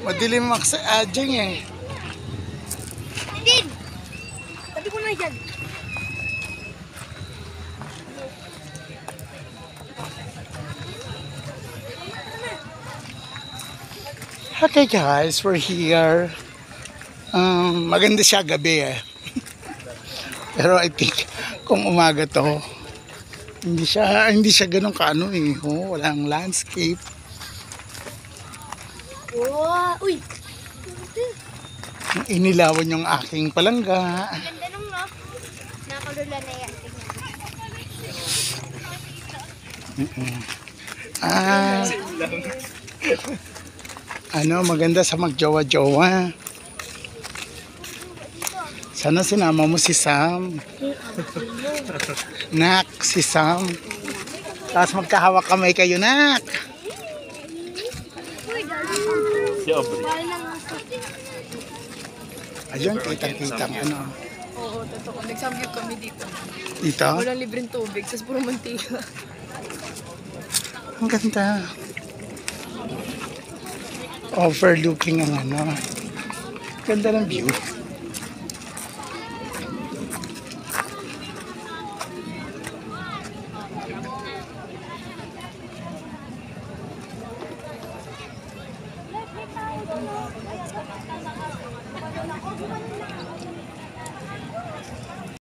Madilim sa Adjeng eh. Din! Tabi ko na yan. Okay guys, we're here. Maganda siya gabi eh. Pero I think kung umaga to, hindi siya ganun kaano eh. Oh, walang landscape. Oh, uy! Inilawan yung aking palangga. Ganda nung no? Nakalula na yan. Maganda sa magjowa-jowa. Sana sinama mo si Sam. Nak, si Sam. Tapos magkahawak kamay kayo, nak. Si Aubrey. Ayun, kitang-kitang ano. Oo, totoo. Nagsamgyup kami dito. Dito? Walang libreng tubig, sas puro mantika. Ang ganda. Overlooking ang ano. Ganda ng view.